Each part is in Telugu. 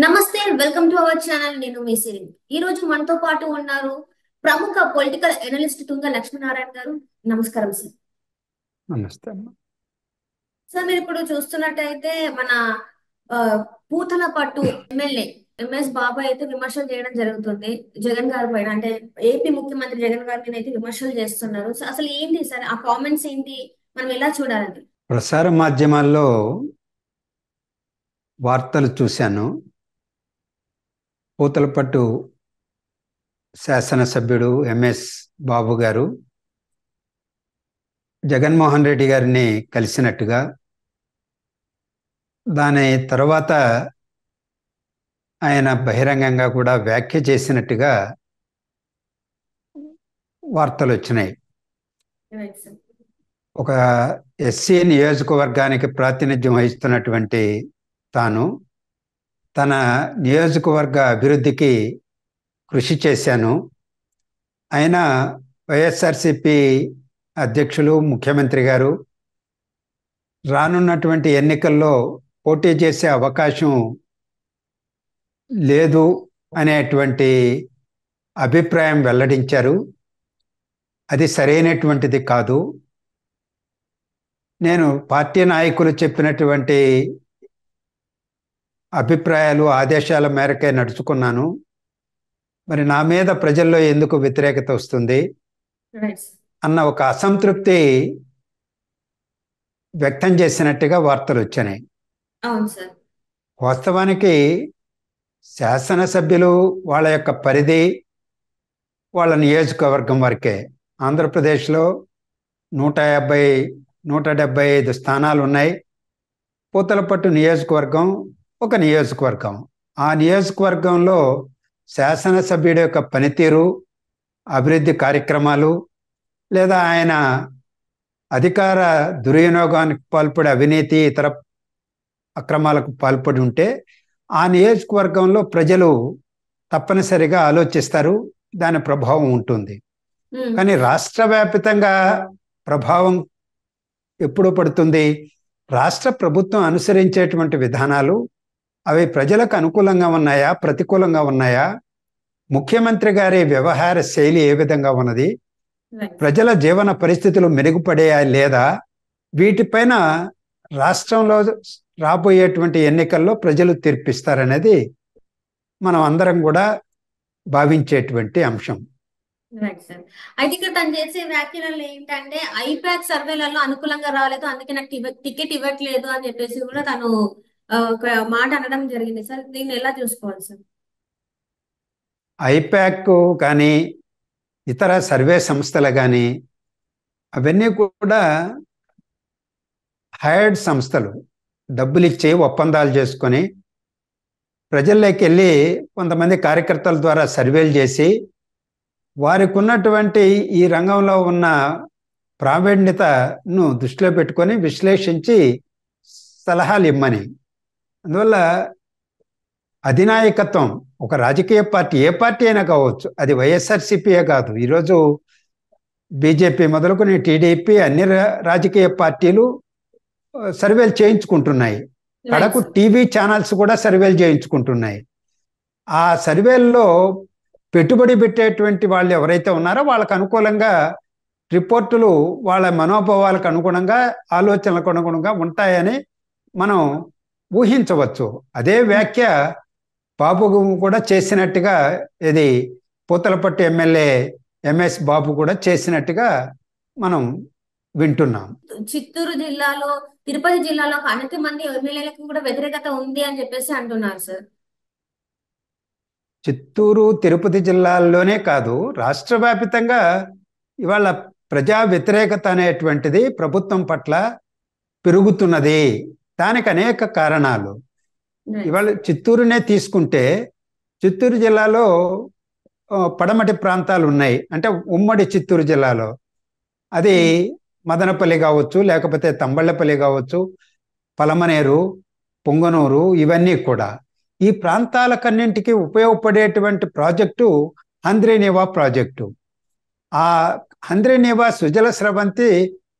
నమస్తే, వెల్కమ్ టు అవర్ ఛానల్. నేను మీ సిరి. ఈ రోజు మనతో పాటు ఉన్నారు ప్రముఖ పొలిటికల్ అనలిస్ట్ తుంగ లక్ష్మీనారాయణ గారు. నమస్కారం సార్. నమస్తే అమ్మ. సార్, మీరు ఇప్పుడు చూస్తున్నట్టయితే మన ఆ, పూతలపట్టు ఎమ్మెల్యే ఎంఎస్ బాబు అయితే విమర్శలు చేయడం జరుగుతుంది జగన్ గారి పైన. అంటే ఏపీ ముఖ్యమంత్రి జగన్ గారి మీద అయితే విమర్శలు చేస్తున్నారు. సో అసలు ఏంటి సార్ ఆ కామెంట్స్ ఏంటి, మనం ఎలా చూడాలండి? ప్రసార మాధ్యమాల్లో వార్తలు చూశాను. పూతలపట్టు శాసనసభ్యుడు ఎంఎస్ బాబు గారు జగన్మోహన్ రెడ్డి గారిని కలిసినట్టుగా, దాని తర్వాత ఆయన బహిరంగంగా కూడా వ్యాఖ్య చేసినట్టుగా వార్తలు వచ్చినాయి. Right sir. ఒక ఎస్సీ నియోజకవర్గానికి ప్రాతినిధ్యం వహిస్తున్నటువంటి తాను తన నియోజకవర్గ అభివృద్ధికి కృషి చేశాను. ఆయన వైఎస్ఆర్సిపి అధ్యక్షులు ముఖ్యమంత్రి గారు రానున్నటువంటి ఎన్నికల్లో పోటీ చేసే అవకాశం లేదు అనేటువంటి అభిప్రాయం వెల్లడించారు. అది సరైనటువంటిది కాదు. నేను పార్టీ నాయకులు చెప్పినటువంటి అభిప్రాయాలు, ఆదేశాల మేరకే నడుచుకున్నాను. మరి నా మీద ప్రజల్లో ఎందుకు వ్యతిరేకత వస్తుంది రైట్ సార్. అన్న ఒక అసంతృప్తి వ్యక్తం చేసినట్టుగా వార్తలు వచ్చినాయి. అవును సార్. వాస్తవానికి శాసనసభ్యులు వాళ్ళ యొక్క పరిధి వాళ్ళ నియోజకవర్గం వరకే. ఆంధ్రప్రదేశ్లో 175 స్థానాలు ఉన్నాయి. పూతలపట్టు నియోజకవర్గం ఒక నియోజకవర్గం. ఆ నియోజకవర్గంలో శాసనసభ్యుడి యొక్క పనితీరు, అభివృద్ధి కార్యక్రమాలు, లేదా ఆయన అధికార దుర్వినియోగానికి పాల్పడి అవినీతి ఇతర అక్రమాలకు పాల్పడి ఉంటే ఆ నియోజకవర్గంలో ప్రజలు తప్పనిసరిగా ఆలోచిస్తారు, దాని ప్రభావం ఉంటుంది. కానీ రాష్ట్ర వ్యాప్తంగా ప్రభావం ఎప్పుడు పడుతుంది? రాష్ట్ర ప్రభుత్వం అనుసరించేటువంటి విధానాలు అవి ప్రజలకు అనుకూలంగా ఉన్నాయా, ప్రతికూలంగా ఉన్నాయా, ముఖ్యమంత్రి గారి వ్యవహార శైలి ఏ విధంగా ఉన్నది, ప్రజల జీవన పరిస్థితులు మెరుగుపడేయా లేదా, వీటిపైన రాష్ట్రంలో రాబోయేటువంటి ఎన్నికల్లో ప్రజలు తీర్పిస్తారనేది మనం అందరం కూడా భావించేటువంటి అంశం. Right sir. అయితే ఇక్కడ తను చేసే వ్యాఖ్యలలో ఏంటంటే ఐపాక్ సర్వేలలో అనుకూలంగా రాలేదు, అందుకే నాకు టికెట్ ఇవ్వట్లేదు అని చెప్పేసి కూడా తను ఒక మాట అనడం జరిగింది సార్. దీన్ని ఎలా చూసుకోవాలి సార్? ఐపాక్ కానీ ఇతర సర్వే సంస్థలు కానీ అవన్నీ కూడా హైర్డ్ సంస్థలు. డబ్బులు ఇచ్చి ఒప్పందాలు చేసుకొని ప్రజల్లోకి వెళ్ళి కొంతమంది కార్యకర్తల ద్వారా సర్వేలు చేసి వారికి ఉన్నటువంటి ఈ రంగంలో ఉన్న ప్రావీణ్యతను దృష్టిలో పెట్టుకొని విశ్లేషించి సలహాలు ఇమ్మని. అందువల్ల అధినాయకత్వం ఒక రాజకీయ పార్టీ, ఏ పార్టీ అయినా కావచ్చు, అది వైఎస్ఆర్సిపియే కాదు, ఈరోజు బీజేపీ మొదలుకొని టీడీపీ అన్ని రాజకీయ పార్టీలు సర్వేలు చేయించుకుంటున్నాయి. కడకు టీవీ ఛానల్స్ కూడా సర్వేలు చేయించుకుంటున్నాయి. ఆ సర్వేల్లో పెట్టుబడి పెట్టేటువంటి వాళ్ళు ఎవరైతే ఉన్నారో వాళ్ళకు అనుకూలంగా రిపోర్టులు వాళ్ళ మనోభావాలకు అనుగుణంగా, ఆలోచనలకు అనుగుణంగా ఉంటాయని మనం ఊహించవచ్చు. అదే వ్యాఖ్య బాబు కూడా చేసినట్టుగా, ఇది పూతలపట్టు ఎమ్మెల్యే ఎంఎస్ బాబు కూడా చేసినట్టుగా మనం వింటున్నాం. చిత్తూరు జిల్లాలో, తిరుపతి జిల్లాలో అనేక మంది ఎమ్మెల్యేలకు కూడా వ్యతిరేకత ఉంది అని చెప్పేసి అంటున్నారు సార్. చిత్తూరు, తిరుపతి జిల్లాల్లోనే కాదు, రాష్ట్ర వ్యాప్తంగా ఇవాళ ప్రజా వ్యతిరేకత అనేటువంటిది ప్రభుత్వం పట్ల పెరుగుతున్నది. దానికి అనేక కారణాలు. ఇవాళ చిత్తూరునే తీసుకుంటే, చిత్తూరు జిల్లాలో పడమటి ప్రాంతాలు ఉన్నాయి. అంటే ఉమ్మడి చిత్తూరు జిల్లాలో అది మదనపల్లి కావచ్చు, లేకపోతే తంబళ్ళపల్లి కావచ్చు, పలమనేరు, పొంగనూరు, ఇవన్నీ కూడా ఈ ప్రాంతాలకన్నింటికి ఉపయోగపడేటువంటి ప్రాజెక్టు హంద్రీనీవా ప్రాజెక్టు. ఆ హంద్రీనీవా సుజల స్రవంతి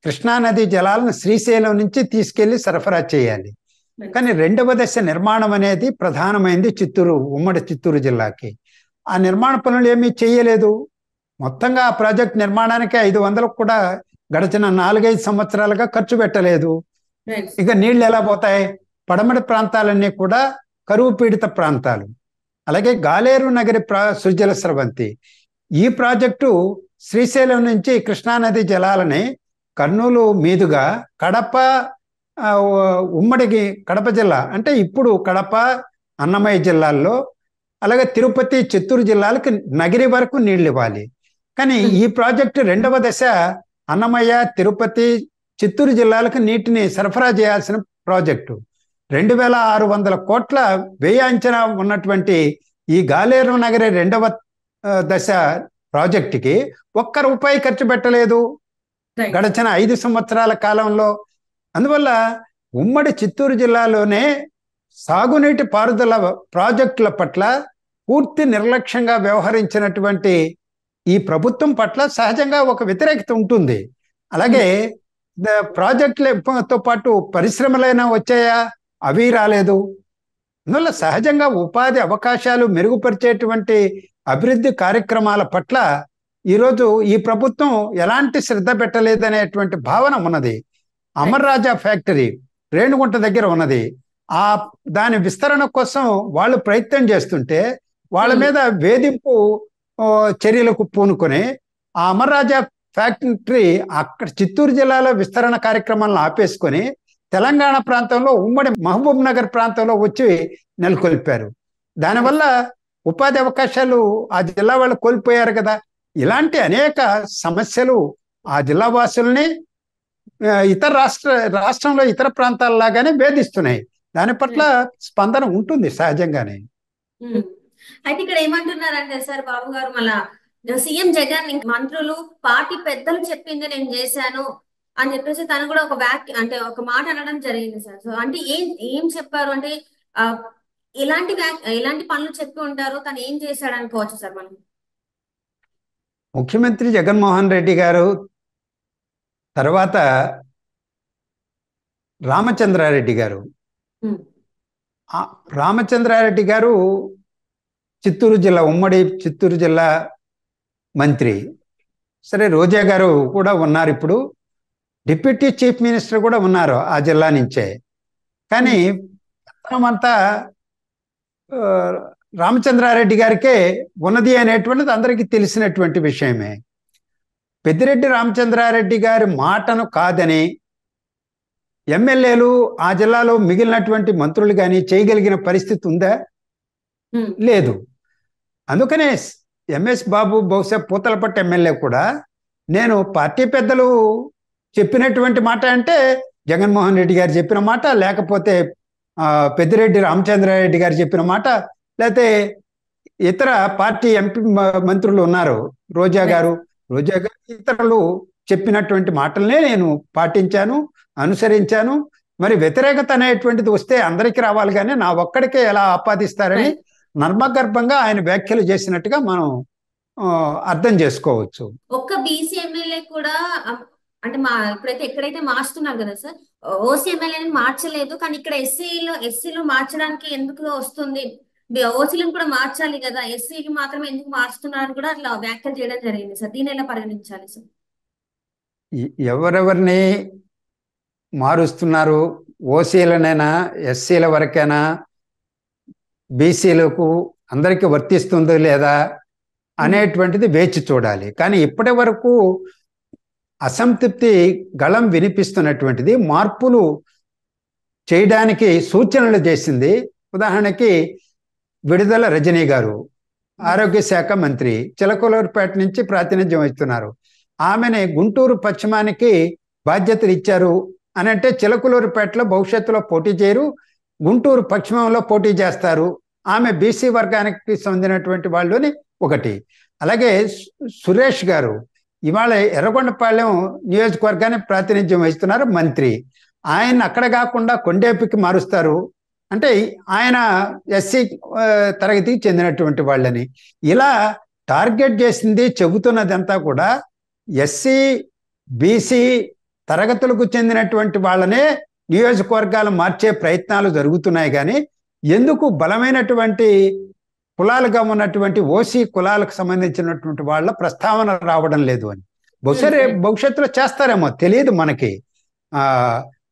కృష్ణానది జలాలను శ్రీశైలం నుంచి తీసుకెళ్లి సరఫరా చేయాలి. కానీ రెండవ దశ నిర్మాణం అనేది ప్రధానమైంది ఉమ్మడి చిత్తూరు జిల్లాకి. ఆ నిర్మాణ పనులు ఏమీ చేయలేదు. మొత్తంగా ఆ ప్రాజెక్ట్ నిర్మాణానికి 500 కూడా గడిచిన 4-5 సంవత్సరాలుగా ఖర్చు పెట్టలేదు. ఇక నీళ్లు ఎలా పోతాయి? పడమటి ప్రాంతాలన్నీ కూడా కరువు పీడిత ప్రాంతాలు. అలాగే గాలేరు నగరి సుజల స్రవంతి ఈ ప్రాజెక్టు శ్రీశైలం నుంచి కృష్ణానది జలాలని కర్నూలు మీదుగా కడప, ఉమ్మడికి కడప జిల్లా అంటే ఇప్పుడు కడప అన్నమయ్య జిల్లాల్లో, అలాగే తిరుపతి చిత్తూరు జిల్లాలకు నగిరి వరకు నీళ్ళు ఇవ్వాలి. కానీ ఈ ప్రాజెక్టు రెండవ దశ అన్నమయ్య తిరుపతి చిత్తూరు జిల్లాలకు నీటిని సరఫరా చేయాల్సిన ప్రాజెక్టు. 2600 కోట్ల వ్యయ అంచనా ఉన్నటువంటి ఈ గాలేరు నగరి రెండవ దశ ప్రాజెక్టుకి ₹1 ఖర్చు పెట్టలేదు గడిచిన 5 సంవత్సరాల కాలంలో. అందువల్ల ఉమ్మడి చిత్తూరు జిల్లాలోనే సాగునీటి పారుదల ప్రాజెక్టుల పట్ల పూర్తి నిర్లక్ష్యంగా వ్యవహరించినటువంటి ఈ ప్రభుత్వం పట్ల సహజంగా ఒక వ్యతిరేకత ఉంటుంది. అలాగే ప్రాజెక్టులతో పాటు పరిశ్రమలైనా వచ్చాయా? అవి రాలేదు. అందువల్ల సహజంగా ఉపాధి అవకాశాలు మెరుగుపరిచేటువంటి అభివృద్ధి కార్యక్రమాల పట్ల ఈరోజు ఈ ప్రభుత్వం ఎలాంటి శ్రద్ధ పెట్టలేదనేటువంటి భావన ఉన్నది. అమర్ రాజా ఫ్యాక్టరీ రేణుగుంట దగ్గర ఉన్నది. దాని విస్తరణ కోసం వాళ్ళు ప్రయత్నం చేస్తుంటే వాళ్ళ మీద వేధింపు చర్యలకు పూనుకొని ఆ అమర్ రాజా ఫ్యాక్టరీ అక్కడ చిత్తూరు జిల్లాలో విస్తరణ కార్యక్రమాలను ఆపేసుకొని తెలంగాణ ప్రాంతంలో ఉమ్మడి మహబూబ్ నగర్ ప్రాంతంలో వచ్చి నెలకొల్పారు. దానివల్ల ఉపాధి అవకాశాలు ఆ జిల్లా వాళ్ళు కోల్పోయారు కదా. ఇలాంటి అనేక సమస్యలు ఆ జిల్లా వాసుల్ని ఇతర రాష్ట్రంలో ఇతర ప్రాంతాలలాగానే వేధిస్తున్నాయి. దాని పట్ల స్పందన ఉంటుంది సహజంగానే. అయితే ఇక్కడ ఏమంటున్నారంటే సార్ బాబు గారు, మళ్ళా సీఎం జగన్ మంత్రులు పార్టీ పెద్దలు చెప్పింది నేను చేశాను అని చెప్పేసి తను కూడా ఒక మాట అనడం జరిగింది సార్. సో అంటే ఏం చెప్పారు అంటే ఎలాంటి పనులు చెప్పి ఉంటారు, తను ఏం చేశాడు అనుకోవచ్చు సార్ మనం? ముఖ్యమంత్రి జగన్మోహన్ రెడ్డి గారు తర్వాత రామచంద్రారెడ్డి గారు చిత్తూరు జిల్లా ఉమ్మడి చిత్తూరు జిల్లా మంత్రి. సరే, రోజా గారు కూడా ఉన్నారు, ఇప్పుడు డిప్యూటీ చీఫ్ మినిస్టర్ కూడా ఉన్నారు ఆ జిల్లా నుంచే. కానీ అంతా రామచంద్రారెడ్డి గారికే ఉన్నది అనేటువంటిది అందరికీ తెలిసినటువంటి విషయమే. పెద్దిరెడ్డి రామచంద్రారెడ్డి గారి మాటను కాదని ఎమ్మెల్యేలు ఆ జిల్లాలో మిగిలినటువంటి మంత్రులు కానీ చేయగలిగిన పరిస్థితి ఉందా? లేదు. అందుకనే ఎంఎస్ బాబు బహుశా పూతలపట్టు ఎమ్మెల్యే కూడా నేను పార్టీ పెద్దలు చెప్పినటువంటి మాట అంటే జగన్మోహన్ రెడ్డి గారు చెప్పిన మాట, లేకపోతే పెద్దిరెడ్డి రామచంద్రారెడ్డి గారు చెప్పిన మాట, లేకపోతే ఇతర పార్టీ ఎంపీ మంత్రులు ఉన్నారు, రోజా గారు ఇతరులు చెప్పినటువంటి మాటలనే నేను పాటించాను, అనుసరించాను. మరి వ్యతిరేకత అనేటువంటిది వస్తే అందరికీ రావాలి, కానీ నా ఒక్కడికే ఎలా ఆపాదిస్తారని నర్మగర్భంగా ఆయన వ్యాఖ్యలు చేసినట్టుగా మనం అర్థం చేసుకోవచ్చు. ఒక్క బీసీ ఎమ్మెల్యే కూడా అంటే ఇప్పుడైతే ఎక్కడైతే మార్చుతున్నారు కదా సార్, ఓసీ ఎమ్మెల్యేని మార్చలేదు, కానీ ఇక్కడ ఎస్సీలో మార్చడానికి ఎందుకు వస్తుంది, ఓసీలను కూడా మార్చాలి కదా, ఎస్సీకి మాత్రమే ఎందుకు మార్చుతున్నారని కూడా అట్లా వ్యాఖ్యలు చేయడం జరిగింది సార్. దీన్ని ఎలా పరిగణించాలి సార్? ఎవరెవరిని మారుస్తున్నారు? ఓసీలనైనా ఎస్సీల వరకైనా బీసీలకు అందరికీ వర్తిస్తుందో లేదా అనేటువంటిది వేచి చూడాలి. కానీ ఇప్పటి వరకు అసంతృప్తి గళం వినిపిస్తున్నటువంటిది మార్పులు చేయడానికి సూచనలు చేసింది. ఉదాహరణకి విడుదల రజనీ గారు ఆరోగ్య శాఖ మంత్రి, చిలకలూరుపేట నుంచి ప్రాతినిధ్యం వహిస్తున్నారు. ఆమెని గుంటూరు పశ్చిమానికి బాధ్యతలు ఇచ్చారు అని అంటే చిలకలూరుపేటలో భవిష్యత్తులో పోటీ చేయరు, గుంటూరు పశ్చిమంలో పోటీ చేస్తారు. ఆమె బీసీ వర్గానికి చెందినటువంటి వాళ్ళని ఒకటి. అలాగే సురేష్ గారు ఇవాళ ఎర్రగొండపాలెం నియోజకవర్గానికి ప్రాతినిధ్యం వహిస్తున్నారు, మంత్రి. ఆయన అక్కడ కాకుండా కొండేపికి మారుస్తారు అంటే ఆయన ఎస్సీ తరగతికి చెందినటువంటి వాళ్ళని. ఇలా టార్గెట్ చేసింది చెబుతున్నదంతా కూడా ఎస్సీ బీసీ తరగతులకు చెందినటువంటి వాళ్ళనే నియోజకవర్గాలు మార్చే ప్రయత్నాలు జరుగుతున్నాయి. కానీ ఎందుకు బలమైనటువంటి కులాలుగా ఉన్నటువంటి ఓసీ కులాలకు సంబంధించినటువంటి వాళ్ళ ప్రస్తావన రావడం లేదు అని. బహుశా భవిష్యత్తులో చేస్తారేమో, తెలియదు మనకి.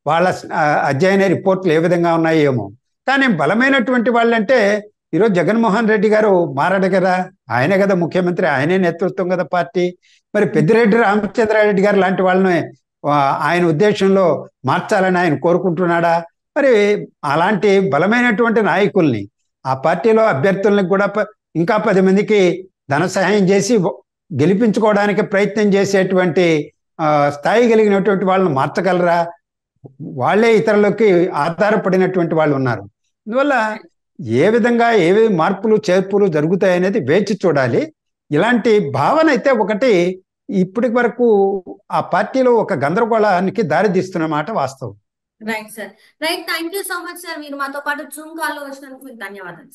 వాళ్ళ అధ్యయన రిపోర్ట్లు ఏ విధంగా ఉన్నాయేమో. కానీ బలమైనటువంటి వాళ్ళంటే ఈరోజు జగన్మోహన్ రెడ్డి గారు మారాడు కదా, ఆయనే కదా ముఖ్యమంత్రి, ఆయనే నేతృత్వం కదా పార్టీ. మరి పెద్దిరెడ్డి రామచంద్రారెడ్డి గారు లాంటి వాళ్ళని ఆయన ఉద్దేశంలో మార్చాలని ఆయన కోరుకుంటున్నాడా? మరి అలాంటి బలమైనటువంటి నాయకుల్ని, ఆ పార్టీలో అభ్యర్థుల్ని కూడా ఇంకా 10 మందికి ధన సహాయం చేసి గెలిపించుకోవడానికి ప్రయత్నం చేసేటువంటి స్థాయి కలిగినటువంటి వాళ్ళని మార్చగలరా? వాళ్ళే ఇతరులకి ఆధారపడినటువంటి వాళ్ళు ఉన్నారు. అందువల్ల ఏ విధంగా ఏవి మార్పులు చేర్పులు జరుగుతాయనేది వేచి చూడాలి. ఇలాంటి భావన అయితే ఒకటి ఇప్పటి వరకు ఆ పార్టీలో ఒక గందరగోళానికి దారితీస్తున్న మాట వాస్తవం. Right sir, right. Thank you so much sir. మీరు మాతో పాటు జూమ్ కాల్ లో వచ్చినందుకు మీకు ధన్యవాదాలు.